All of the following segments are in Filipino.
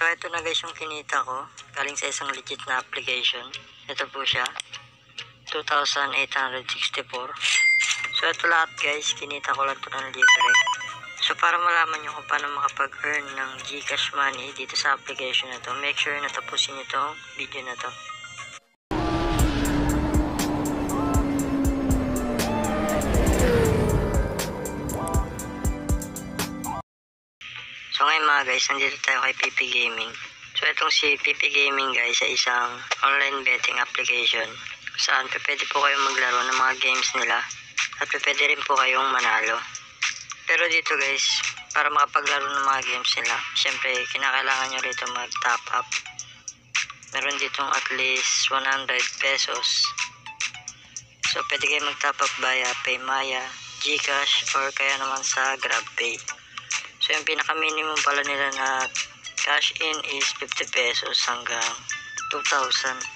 So ito na guys yung kinita ko, galing sa isang legit na application. Ito po siya, 2,864. So ito lahat guys, kinita ko lang ito ng libre. So para malaman nyo kung paano makapag-earn ng GCash money dito sa application na to, make sure na tapusin nyo itong video na to. So ngayon mga guys, nandito tayo kay PP Gaming. So itong si PP Gaming guys ay isang online betting application saan pwede po kayong maglaro ng mga games nila at pwede rin po kayong manalo. Pero dito guys, para makapaglaro ng mga games nila, syempre kinakailangan nyo rito mag-top up. Meron ditong at least 100 pesos. So pwede kayo mag-top up via Paymaya, GCash or kaya naman sa GrabPay. So yung pinaka-minimum pala nila na cash in is 50 pesos hanggang 2,000.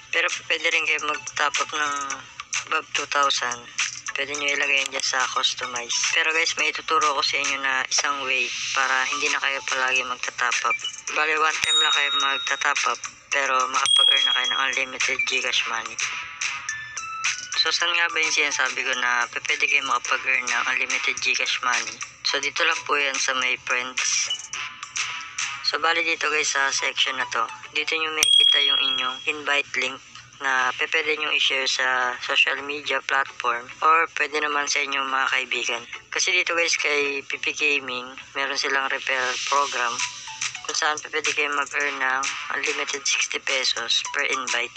Pero pwede rin kayo mag-top up ng above 2,000. Pwede nyo ilagay yan dyan sa customize. Pero guys, may ituturo ko sa inyo na isang way para hindi na kayo palagi magta-top up. Bale, one time lang kayo magta-top up pero makapag-earn na kayo ng unlimited GCash money. So saan nga ba yung sinasabi ko na pwede kayo makapag-earn ng unlimited GCash money? So dito lang po yan sa may friends. So bali dito guys sa section na to, dito nyo makikita yung inyong invite link na pwede nyo i-share sa social media platform or pwede naman sa inyong mga kaibigan. Kasi dito guys kay PP Gaming, meron silang referral program kung saan pwede kayo mag-earn ng unlimited 60 pesos per invite.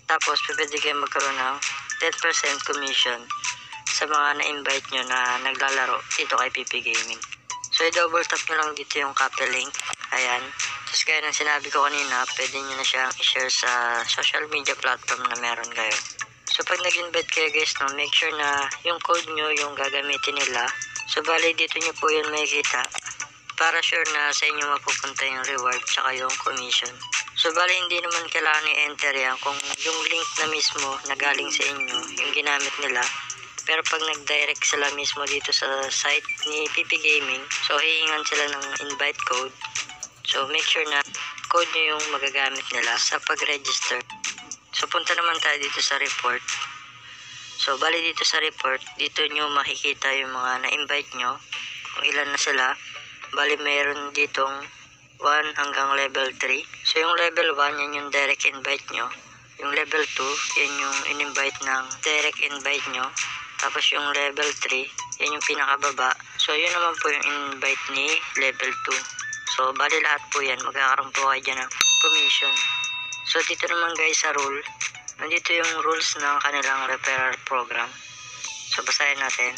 Tapos pwede kayo magkaroon ng 10% commission sa mga na-invite nyo na naglalaro dito kay PP Gaming. So i-double tap nyo lang dito yung copy link. Ayan. Tapos kaya nang sinabi ko kanina, pwede nyo na siyang i-share sa social media platform na meron kayo. So pag nag-invite kayo guys, no, make sure na yung code nyo yung gagamitin nila. So bali dito nyo po yun makikita para sure na sa inyo mapupunta yung reward tsaka yung commission. So bali hindi naman kailangan i-enter yan kung yung link na mismo na galing sa inyo yung ginamit nila. Pero pag nag-direct sila mismo dito sa site ni PP Gaming, so hihingan sila ng invite code. So make sure na code nyo yung magagamit nila sa pag-register. So punta naman tayo dito sa report. So bali dito sa report, dito nyo makikita yung mga na-invite nyo, kung ilan na sila. Bali mayroon ditong 1 hanggang level 3. So yung level 1, yan yung direct invite nyo. Yung level 2, yan yung in-invite ng direct invite nyo. Tapos yung level 3, yan yung pinakababa. So yun naman po yung invite ni level 2. So bali lahat po yan, magkakaroon po kayo dyan ng commission. So dito naman guys sa rule, nandito yung rules ng kanilang referral program. So basahin natin.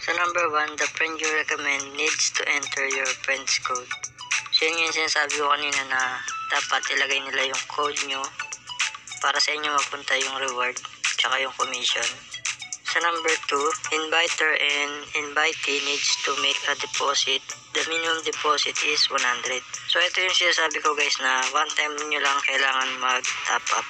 So number 1, the friend you recommend needs to enter your friend's code. So yun yung sinasabi ko kanina na dapat ilagay nila yung code nyo para sa inyo mapunta yung reward tsaka yung commission. Sa number 2, inviter and invitee needs to make a deposit. The minimum deposit is 100. So ito yung sinasabi ko guys na one time nyo lang kailangan mag-top up.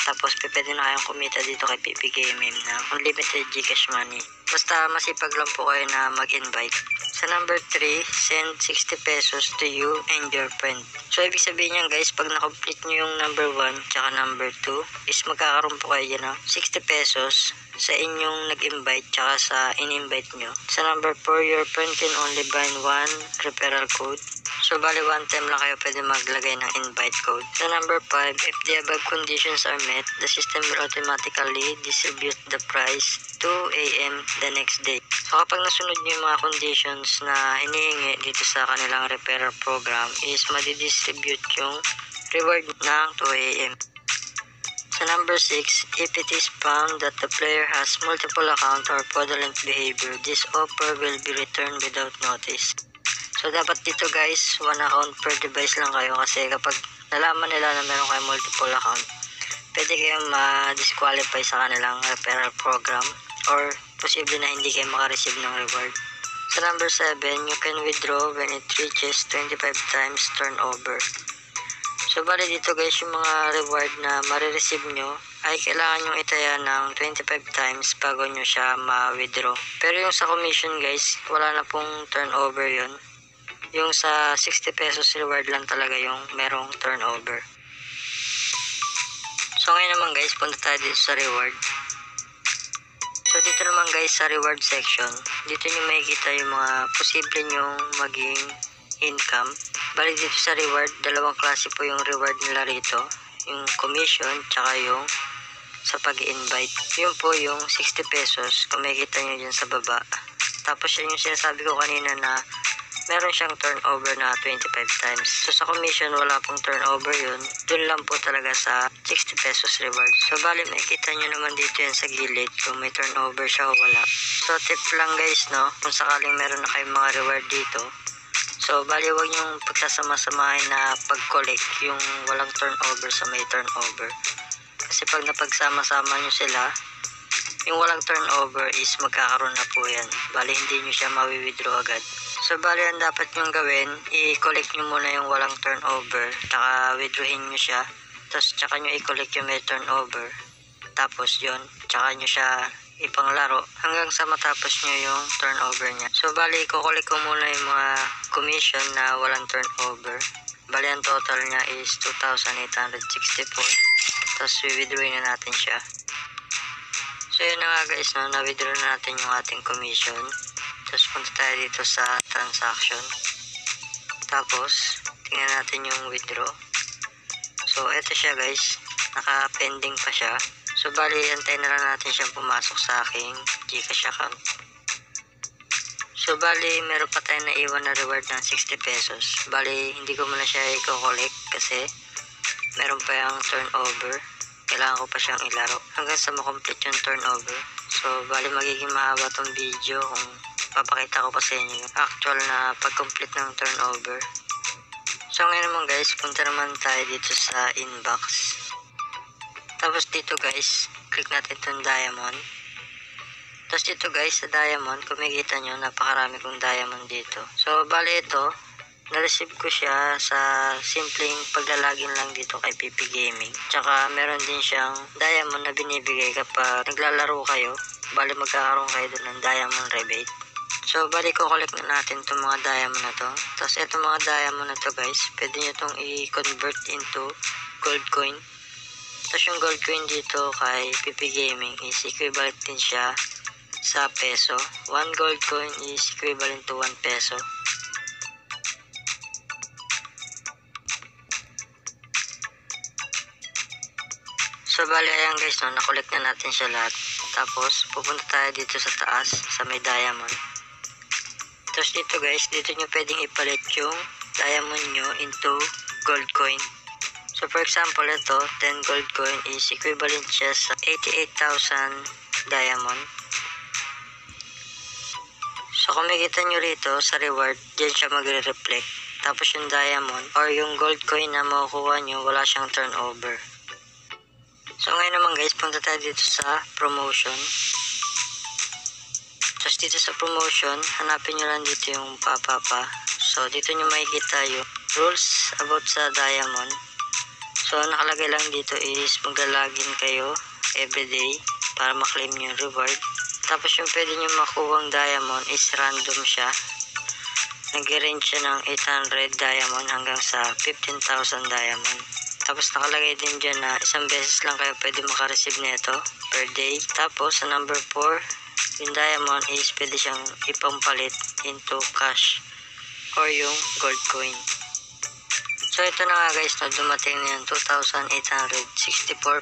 Tapos pwede na kayong kumita dito kay PP Gaming na unlimited GCash money. Basta masipag lang po kayo na mag-invite. Sa number 3, send 60 pesos to you and your friend. So ibig sabihin niyan guys, pag na-complete nyo yung number 1 tsaka number 2 is magkakaroon po kayo dyan ng 60 pesos sa inyong nag-invite tsaka sa in-invite nyo. Sa number 4, your friend can only bind 1 referral code. So bali one time lang kayo pwede maglagay ng invite code. Sa number 5, if the above conditions are met, the system will automatically distribute the prize 2 AM the next day. So kapag nasunod nyo yung mga conditions na hinihingi dito sa kanilang referral program is madidistribute yung reward ng 2 AM. Sa number 6, if it is found that the player has multiple account or fraudulent behavior, this offer will be returned without notice. So dapat dito guys, 1 account per device lang kayo kasi kapag nalaman nila na meron kayo multiple account, pwede kayong ma-disqualify sa kanilang referral program or posible na hindi kayo makareceive ng reward. Sa number 7, you can withdraw when it reaches 25 times turnover. So bali dito guys, yung mga reward na marireceive nyo ay kailangan nyo itaya ng 25 times bago nyo siya ma-withdraw. Pero yung sa commission guys, wala na pong turnover yun. Yung sa 60 pesos reward lang talaga yung merong turnover. So ngayon naman guys, punta tayo dito sa reward. So dito naman guys sa reward section, dito nyo makikita yung mga posible nyong maging income. Balik dito sa reward, dalawang klase po yung reward nila rito. Yung commission, tsaka yung sa pag-invite. Yun po yung 60 pesos, kung makikita nyo dyan sa baba. Tapos yan yung sinasabi ko kanina na meron siyang turnover na 25 times. So sa commission, wala pong turnover yun. Doon lang po talaga sa 60 pesos reward. So bali, makikita nyo naman dito yan sa gilid kung may turnover siya o wala. So tip lang guys, no, kung sakaling meron na kayong mga reward dito, so bali wag nyong pagsasama-samahin na pag-collect yung walang turnover sa may turnover. Kasi pag napagsama-sama nyo sila, yung walang turnover is magkakaroon na po yan. Bali hindi nyo siya mawi-withdraw agad. So bali ang dapat nyong gawin, i-collect nyo muna yung walang turnover, tsaka withdrawin nyo siya, tapos tsaka nyo i-collect yung may turnover, tapos yun, tsaka nyo siya ipanglaro hanggang sa matapos nyo yung turnover niya. So bali i-collect ko muna yung mga commission na walang turnover. Bali ang total niya is 2,864, tapos i-withdrawin na natin siya. So yun na nga guys, no, na-withdraw na natin yung ating commission. Tapos punta tayo dito sa transaction. Tapos tingnan natin yung withdraw. So eto siya guys, naka-pending pa siya. So bali antayin na lang natin siyang pumasok sa aking Gcash account. So bali meron pa tayo na iwan na reward ng 60 pesos. Bali hindi ko muna siya i-collect kasi meron pa yung turnover. Kailangan ko pa siyang ilaro hanggang sa makomplete yung turnover. So bali magiging mahaba tong video kung papakita ko pa sa inyo yung actual na pag-complete ng turnover. So ngayon naman guys, punta naman tayo dito sa inbox. Tapos dito guys, click natin itong diamond. Tapos dito guys, sa diamond, kung makikita nyo, napakarami kong diamond dito. So bali ito, na-receive ko siya sa simpleng paglalagin lang dito kay PP Gaming. Tsaka meron din siyang diamond na binibigay kapag naglalaro kayo. Bali magkakaroon kayo doon ng diamond rebate. So bali ko-collect na natin itong mga diamond na to. Tapos itong mga diamond na to guys, pwede nyo itong i-convert into gold coin. Tapos yung gold coin dito kay PP Gaming is equivalent din siya sa peso. 1 gold coin is equivalent to 1 peso. So bali ayan guys, no, na-collect na natin siya lahat. Tapos pupunta tayo dito sa taas sa may diamond. Tapos dito guys, dito nyo pwedeng ipalit yung diamond nyo into gold coin. So for example, ito 10 gold coin is equivalent siya sa 88,000 diamond. So kung makikita nyo rito sa reward, dyan siya magre-reflect. Tapos yung diamond or yung gold coin na makukuha nyo, wala siyang turnover. So ngayon naman guys, punta tayo dito sa promotion. Tapos dito sa promotion, hanapin nyo lang dito yung papapa. So dito nyo makikita yung rules about sa diamond. So nakalagay lang dito is maglalagin kayo everyday para maklaim yung reward. Tapos yung pwede nyo makuhang diamond is random siya. Nag-range siya ng 800 diamond hanggang sa 15,000 diamond. Tapos nakalagay din dyan na isang beses lang kayo pwede makareceive nito per day. Tapos sa number 4, yung diamond is pwede siyang ipampalit into cash or yung gold coin. So ito na nga guys, no, dumating na yung 2,864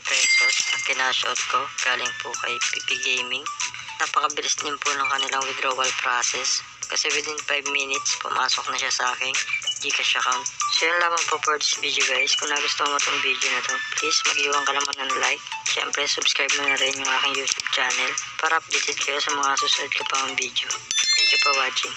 pesos na kinash out ko galing po kay PP Gaming. Napakabilis din po ng kanilang withdrawal process kasi within 5 minutes pumasok na siya sa aking Gcash account. So yun lamang po for this video guys. Kung nagustuhan mo itong video na to, please mag-iwan ka naman ng like. Siyempre subscribe mo na rin yung aking YouTube channel para updated kayo sa mga susunod ko pang video. Thank you for watching.